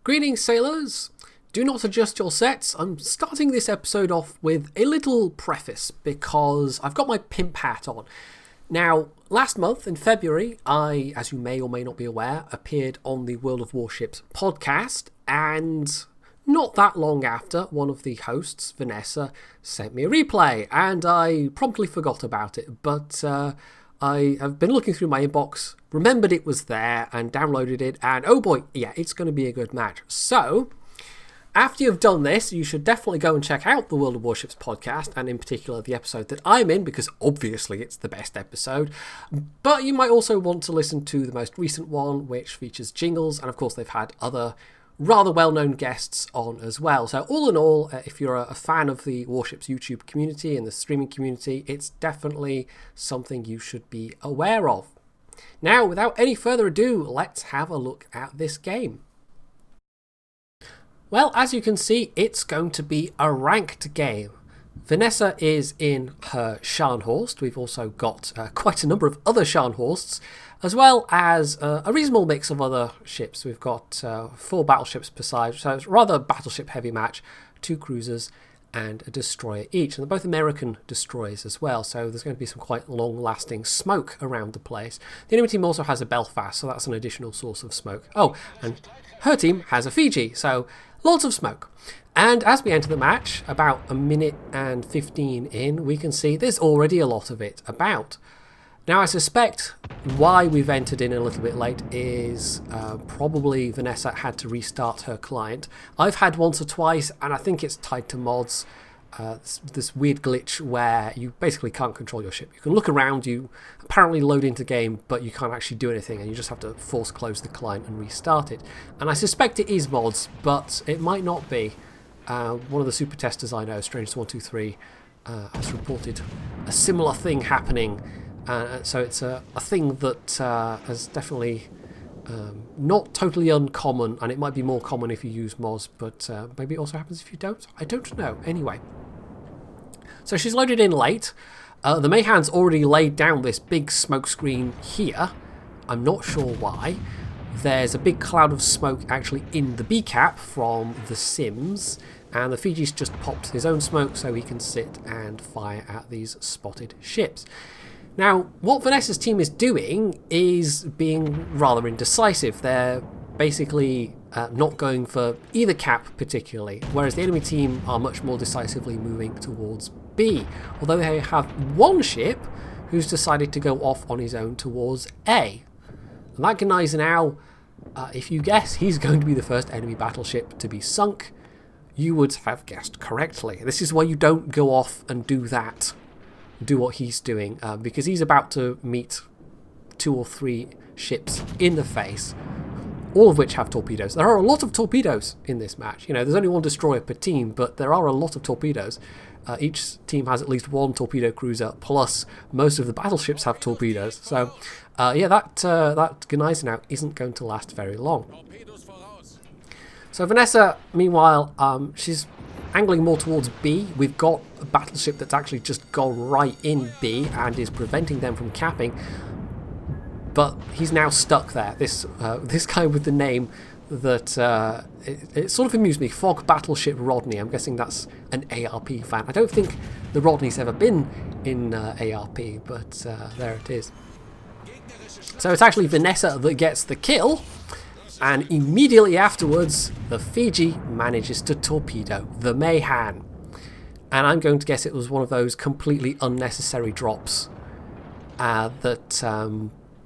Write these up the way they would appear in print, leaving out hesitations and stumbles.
Greetings, sailors! Do not adjust your sets. I'm starting this episode off with a little preface because I've got my pimp hat on. Now, last month in February, I, as you may or may not be aware, appeared on the World of Warships podcast, and not that long after, one of the hosts, Vanessa, sent me a replay, and I promptly forgot about it, but I have been looking through my inbox, remembered it was there, and downloaded it, and oh boy, yeah, it's going to be a good match. So, after you've done this, you should definitely go and check out the World of Warships podcast, and in particular the episode that I'm in, because obviously it's the best episode. But you might also want to listen to the most recent one, which features jingles, and of course they've had other rather well-known guests on as well. So all in all, if you're a fan of the Warships YouTube community and the streaming community, it's definitely something you should be aware of. Now, without any further ado, let's have a look at this game. Well, as you can see, it's going to be a ranked game. Vanessa is in her Scharnhorst. We've also got quite a number of other Scharnhorsts, as well as a reasonable mix of other ships. We've got 4 battleships per side, so it's rather a battleship heavy match, 2 cruisers and a destroyer each. And they're both American destroyers as well, so there's going to be some quite long-lasting smoke around the place. The enemy team also has a Belfast, so that's an additional source of smoke. Oh, and her team has a Fiji, so lots of smoke. And as we enter the match, about a minute and 15 in, we can see there's already a lot of it about. Now, I suspect why we've entered in a little bit late is probably Vanessa had to restart her client. I've had once or twice, and I think it's tied to mods. This weird glitch where you basically can't control your ship. You can look around, you apparently load into game, but you can't actually do anything, and you just have to force close the client and restart it. And I suspect it is mods, but it might not be. One of the super testers I know, Strange123, has reported a similar thing happening. So it's a thing that has definitely not totally uncommon, and it might be more common if you use mods, but maybe it also happens if you don't. I don't know. Anyway, so she's loaded in late. The Mayhan's already laid down this big smoke screen here. I'm not sure why. There's a big cloud of smoke actually in the B-cap from the Sims, and the Fiji's just popped his own smoke so he can sit and fire at these spotted ships. Now, what Vanessa's team is doing is being rather indecisive. They're basically not going for either cap particularly, whereas the enemy team are much more decisively moving towards B, although they have one ship who's decided to go off on his own towards A. And that Gneisenau, if you guess he's going to be the first enemy battleship to be sunk, you would have guessed correctly. This is why you don't go off and do that. Do what he's doing, because he's about to meet 2 or 3 ships in the face, all of which have torpedoes. There are a lot of torpedoes in this match. You know, there's only 1 destroyer per team, but there are a lot of torpedoes. Each team has at least 1 torpedo cruiser, plus most of the battleships have torpedoes. So, yeah, that Gneisenau isn't going to last very long. So Vanessa, meanwhile, she's angling more towards B. We've got a battleship that's actually just gone right in B and is preventing them from capping. But he's now stuck there. This guy with the name that it sort of amused me, Fog Battleship Rodney. I'm guessing that's an ARP fan. I don't think the Rodney's ever been in ARP, but there it is. So it's actually Vanessa that gets the kill. And immediately afterwards, the Fiji manages to torpedo the Mayhan. And I'm going to guess it was one of those completely unnecessary drops that,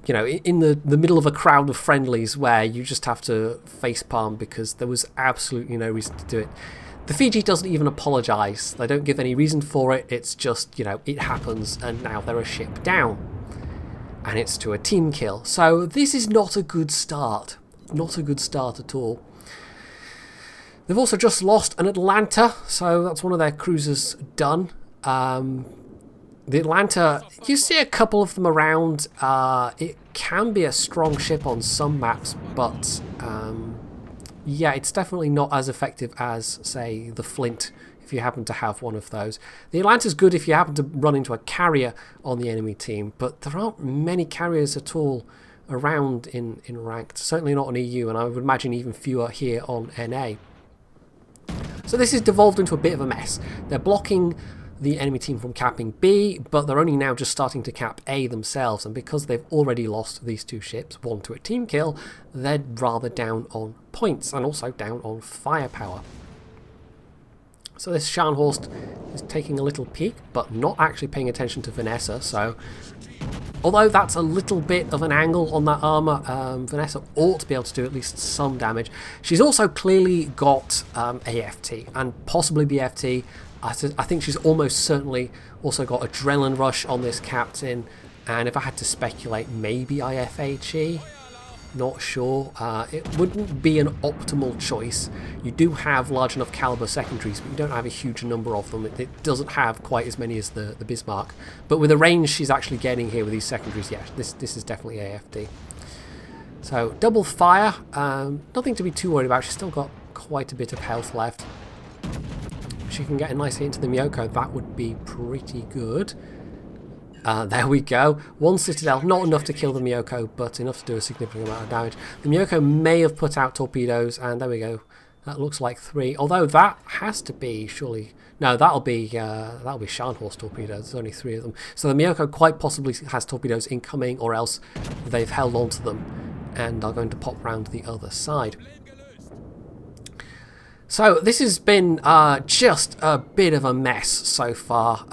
you know, in the middle of a crowd of friendlies where you just have to facepalm because there was absolutely no reason to do it. The Fiji doesn't even apologise. They don't give any reason for it. It's just, you know, it happens and now they're a ship down. And it's to a team kill. So this is not a good start. Not a good start at all. They've also just lost an Atlanta, so that's one of their cruisers done. The Atlanta, you see a couple of them around. It can be a strong ship on some maps, but yeah, it's definitely not as effective as, say, the Flint, if you happen to have one of those. The Atlanta's good if you happen to run into a carrier on the enemy team, but there aren't many carriers at all around in ranked. Certainly not on EU, and I would imagine even fewer here on NA. So this has devolved into a bit of a mess. They're blocking the enemy team from capping B, but they're only now just starting to cap A themselves, and because they've already lost these 2 ships, one to a team kill, they're rather down on points and also down on firepower. So this Scharnhorst is taking a little peek, but not actually paying attention to Vanessa, so although that's a little bit of an angle on that armour, Vanessa ought to be able to do at least some damage. She's also clearly got AFT, and possibly BFT. I think she's almost certainly also got Adrenaline Rush on this captain, and if I had to speculate, maybe IFHE. Not sure. It wouldn't be an optimal choice. You do have large enough caliber secondaries, but you don't have a huge number of them. It doesn't have quite as many as the Bismarck. But with the range she's actually getting here with these secondaries, yeah, this is definitely AFD. So double fire, nothing to be too worried about. She's still got quite a bit of health left. If she can get a nice hit into the Miyoko, that would be pretty good. There we go. 1 Citadel, not enough to kill the Miyoko, but enough to do a significant amount of damage. The Miyoko may have put out torpedoes, and there we go. That looks like 3. Although that has to be surely no, that'll be Scharnhorst torpedoes. There's only 3 of them. So the Miyoko quite possibly has torpedoes incoming, or else they've held on to them and are going to pop round the other side. So this has been just a bit of a mess so far.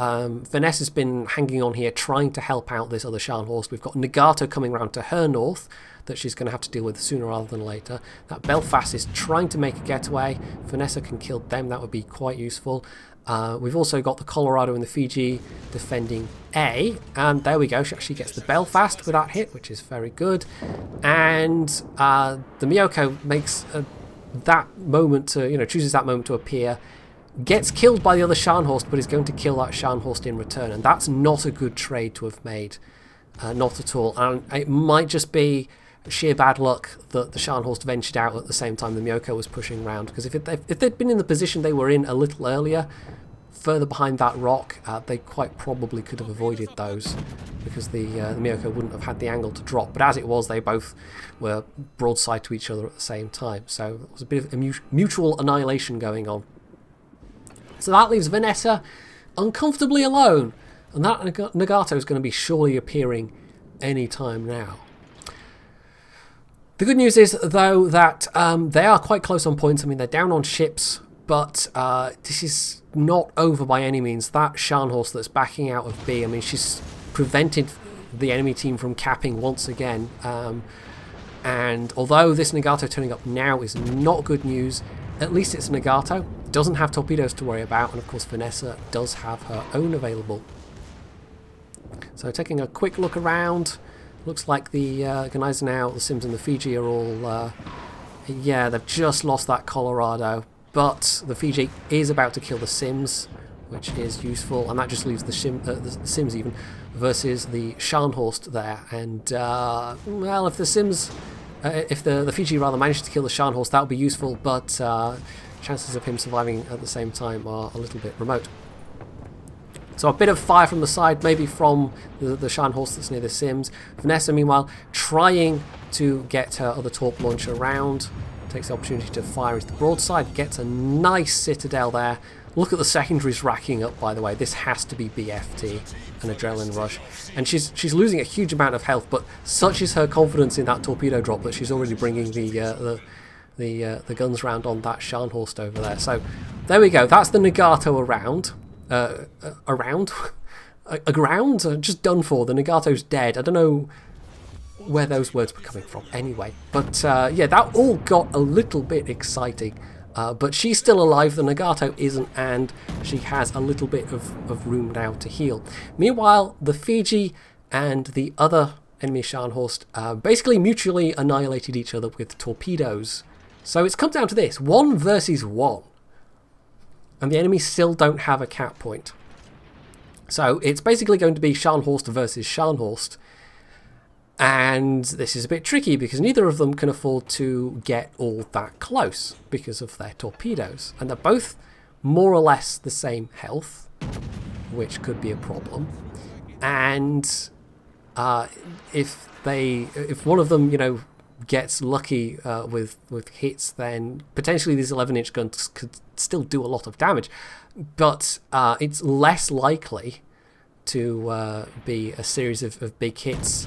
Vanessa's been hanging on here trying to help out this other Scharnhorst. We've got Nagato coming round to her north that she's going to have to deal with sooner rather than later. That Belfast is trying to make a getaway. If Vanessa can kill them, that would be quite useful. We've also got the Colorado and the Fiji defending A, and there we go. She actually gets the Belfast with that hit, which is very good. And the Miyoko makes that moment to, chooses that moment to appear, gets killed by the other Scharnhorst, but is going to kill that Scharnhorst in return, and that's not a good trade to have made, not at all. And it might just be sheer bad luck that the Scharnhorst ventured out at the same time the Miyoko was pushing around, because if they'd been in the position they were in a little earlier, further behind that rock, they quite probably could have avoided those, because the Miyoko wouldn't have had the angle to drop. But as it was, they both were broadside to each other at the same time, so there was a bit of a mutual annihilation going on. So that leaves Vanessa uncomfortably alone, and that Nagato is going to be surely appearing any time now. The good news is, though, that they are quite close on points. I mean, they're down on ships, but this is not over by any means. That Scharnhorst that's backing out of B, I mean, she's prevented the enemy team from capping once again. And although this Nagato turning up now is not good news, at least it's Nagato. Doesn't have torpedoes to worry about, and of course Vanessa does have her own available. So taking a quick look around, looks like the Gneisenau, the Sims and the Fiji are all, yeah, they've just lost that Colorado, but the Fiji is about to kill the Sims, which is useful, and that just leaves the Sims even versus the Scharnhorst there. And well, if the Sims, if the Fiji rather managed to kill the Scharnhorst, that would be useful, but chances of him surviving at the same time are a little bit remote. So a bit of fire from the side, maybe from the Scharnhorst that's near the Sims. Vanessa, meanwhile, trying to get her other torp launcher around, takes the opportunity to fire into the broadside, gets a nice citadel there. Look at the secondaries racking up, by the way. This has to be BFT, an adrenaline rush. And she's losing a huge amount of health, but such is her confidence in that torpedo drop that she's already bringing the guns round on that Scharnhorst over there. So there we go. That's the Nagato around. Aground? Just done for. The Nagato's dead. I don't know where those words were coming from anyway. But yeah, that all got a little bit exciting. But she's still alive, the Nagato isn't, and she has a little bit of room now to heal. Meanwhile, the Fiji and the other enemy Scharnhorst basically mutually annihilated each other with torpedoes. So it's come down to this, 1 versus 1. And the enemies still don't have a cap point. So it's basically going to be Scharnhorst versus Scharnhorst. And this is a bit tricky because neither of them can afford to get all that close because of their torpedoes. And they're both more or less the same health, which could be a problem. And if one of them, gets lucky with hits, then potentially these 11-inch guns could still do a lot of damage. But it's less likely to be a series of big hits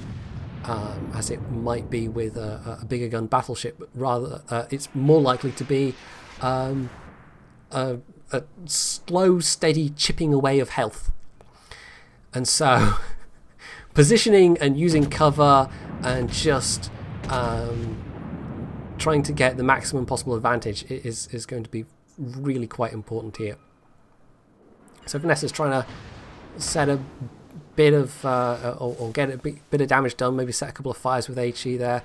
as it might be with a bigger gun battleship. Rather, it's more likely to be a slow, steady chipping away of health. And so positioning and using cover and just trying to get the maximum possible advantage is going to be really quite important here. So Vanessa's trying to set a bit of or get a bit of damage done, maybe set a couple of fires with HE there,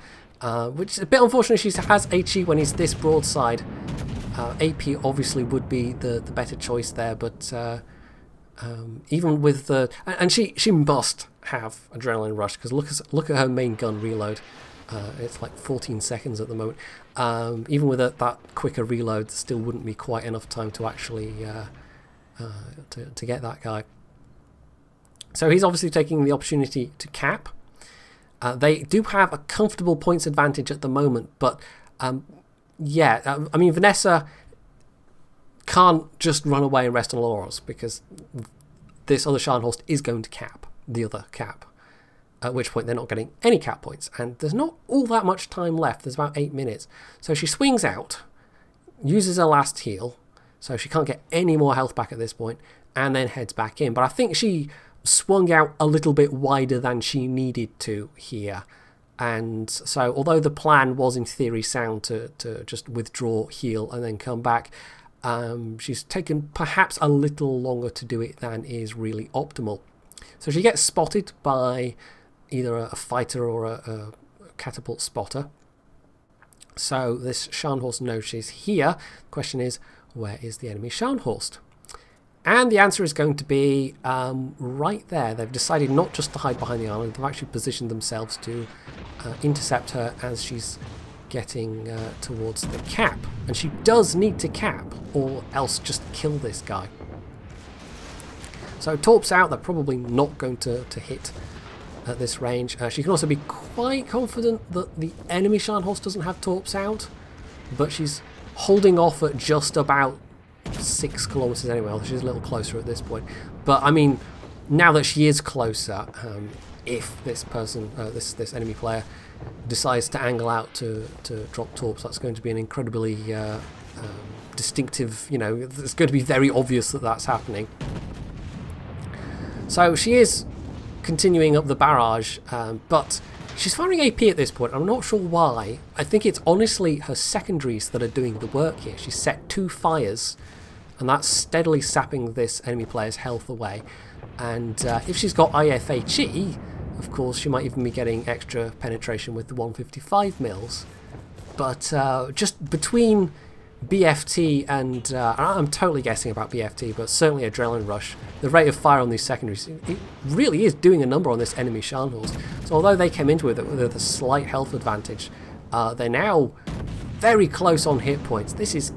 which is a bit unfortunate. She has HE when he's this broadside. AP obviously would be the better choice there, but even with the... And she must have Adrenaline Rush, because look at her main gun reload. It's like 14 seconds at the moment. Even with that quicker reload, still wouldn't be quite enough time to actually to get that guy. So he's obviously taking the opportunity to cap. They do have a comfortable points advantage at the moment, but Vanessa can't just run away and rest on laurels, because this other Scharnhorst is going to cap the other cap, at which point they're not getting any cap points. And there's not all that much time left. There's about 8 minutes. So she swings out, uses her last heal, so she can't get any more health back at this point, and then heads back in. But I think she swung out a little bit wider than she needed to here. And so although the plan was in theory sound to just withdraw, heal, and then come back, she's taken perhaps a little longer to do it than is really optimal. So she gets spotted by either a fighter or a catapult spotter. So this Scharnhorst knows she's here. The question is, where is the enemy Scharnhorst? And the answer is going to be right there. They've decided not just to hide behind the island, they've actually positioned themselves to intercept her as she's getting towards the cap. And she does need to cap, or else just kill this guy. So torps out, they're probably not going to hit at this range. She can also be quite confident that the enemy Scharnhorst doesn't have torps out, but she's holding off at just about 6 kilometers anyway. Well, she's a little closer at this point. But I mean, now that she is closer, if this person, this enemy player, decides to angle out to drop torps, that's going to be an incredibly distinctive, it's going to be very obvious that that's happening. So she is continuing up the barrage, but she's firing AP at this point. I'm not sure why. I think it's honestly her secondaries that are doing the work here. She's set 2 fires, and that's steadily sapping this enemy player's health away. And if she's got IFHE, of course, she might even be getting extra penetration with the 155 mils. But just between BFT and I'm totally guessing about BFT, but certainly Adrenaline Rush, the rate of fire on these secondaries, it really is doing a number on this enemy Scharnhorst. So although they came into it with a slight health advantage, they're now very close on hit points. This is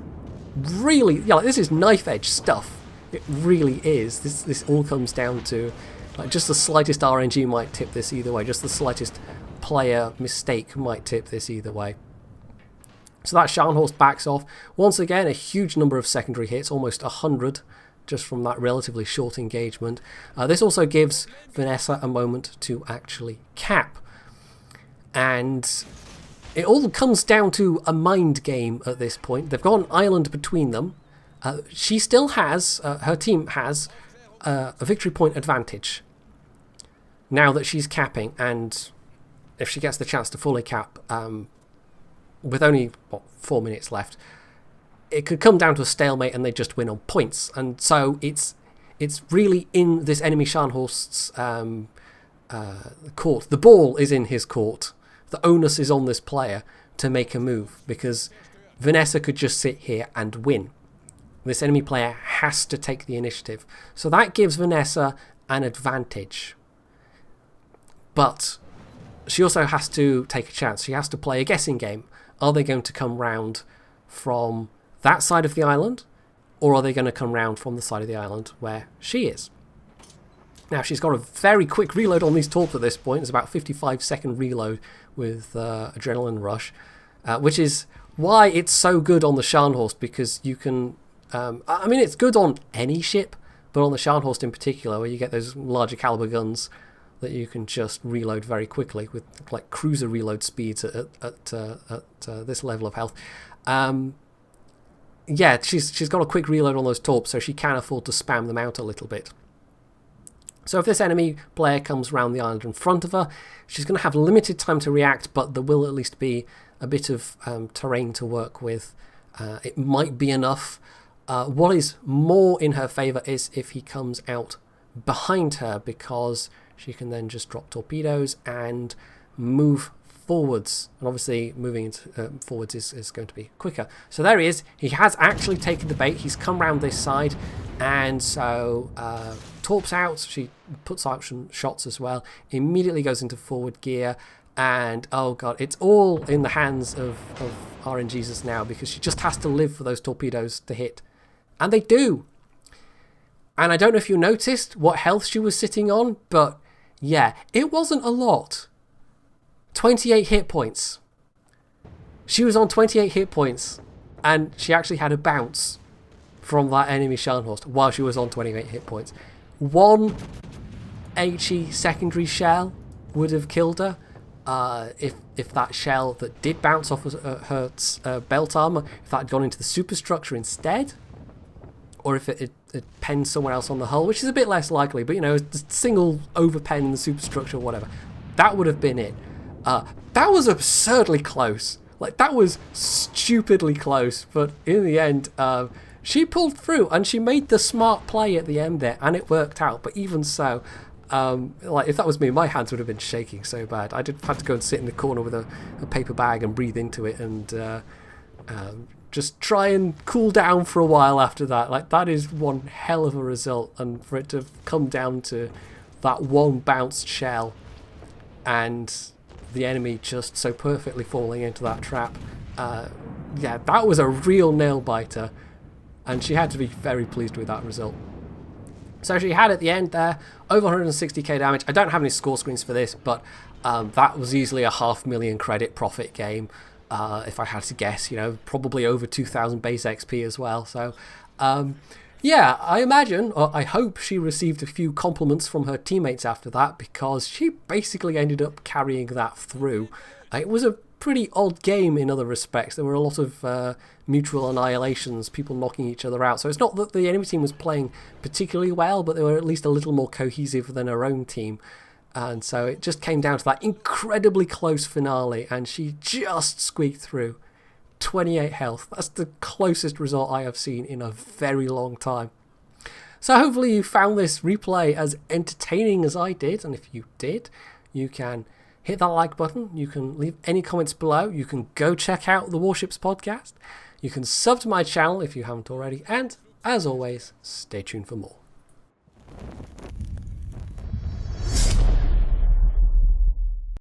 really, this is knife edge stuff. It really is. This all comes down to just the slightest RNG might tip this either way. Just the slightest player mistake might tip this either way. So that Scharnhorst backs off. Once again, a huge number of secondary hits, almost 100, just from that relatively short engagement. This also gives Vanessa a moment to actually cap. And it all comes down to a mind game at this point. They've got an island between them. She still has, her team has, a victory point advantage now that she's capping, and if she gets the chance to fully cap, with only 4 minutes left, it could come down to a stalemate and they just win on points. And so it's really in this enemy Scharnhorst's court. The ball is in his court. The onus is on this player to make a move, because Vanessa could just sit here and win. This enemy player has to take the initiative. So that gives Vanessa an advantage. But she also has to take a chance. She has to play a guessing game. Are they going to come round from that side of the island, or are they going to come round from the side of the island where she is? Now, she's got a very quick reload on these torps at this point. It's about 55-second reload with Adrenaline Rush, which is why it's so good on the Scharnhorst, because you can... I mean, it's good on any ship, but on the Scharnhorst in particular, where you get those larger caliber guns that you can just reload very quickly with like cruiser reload speeds at this level of health. Yeah, she's got a quick reload on those torps, so she can afford to spam them out a little bit. So if this enemy player comes around the island in front of her, she's going to have limited time to react, but there will at least be a bit of terrain to work with. It might be enough. What is more in her favour is if he comes out behind her, because she can then just drop torpedoes and move forwards. And obviously moving forwards is going to be quicker. So there he is. He has actually taken the bait. He's come round this side. And so torps out. She puts out some shots as well. Immediately goes into forward gear. And oh god, it's all in the hands of RNGesus now, because she just has to live for those torpedoes to hit. And they do. And I don't know if you noticed what health she was sitting on, but yeah, it wasn't a lot. 28 hit points. She was on 28 hit points, and she actually had a bounce from that enemy Scharnhorst while she was on 28 hit points. One HE secondary shell would have killed her. If that shell that did bounce off her belt armor, if that had gone into the superstructure instead, or if it penned someone else on the hull, which is a bit less likely, but you know, a single overpen in the superstructure or whatever, that would have been it. That was absurdly close. Like, that was stupidly close, but in the end, she pulled through, and she made the smart play at the end there, and it worked out. But even so, like, if that was me, my hands would have been shaking so bad. I had to go and sit in the corner with a paper bag and breathe into it, and just try and cool down for a while after that. Like, that is one hell of a result, and for it to come down to that one bounced shell and the enemy just so perfectly falling into that trap, yeah, that was a real nail biter, and she had to be very pleased with that result. So she had at the end there over 160k damage. I don't have any score screens for this, but that was easily a 500,000 credit profit game. If I had to guess, you know, probably over 2,000 base XP as well. So, yeah, I imagine, or I hope she received a few compliments from her teammates after that, because she basically ended up carrying that through. It was a pretty odd game in other respects. There were a lot of mutual annihilations, people knocking each other out. So it's not that the enemy team was playing particularly well, but they were at least a little more cohesive than her own team. And so it just came down to that incredibly close finale, and she just squeaked through. 28 health. That's the closest result I have seen in a very long time. So hopefully you found this replay as entertaining as I did, and if you did, you can hit that like button, you can leave any comments below, you can go check out the Warships Podcast, you can sub to my channel if you haven't already, and as always, stay tuned for more.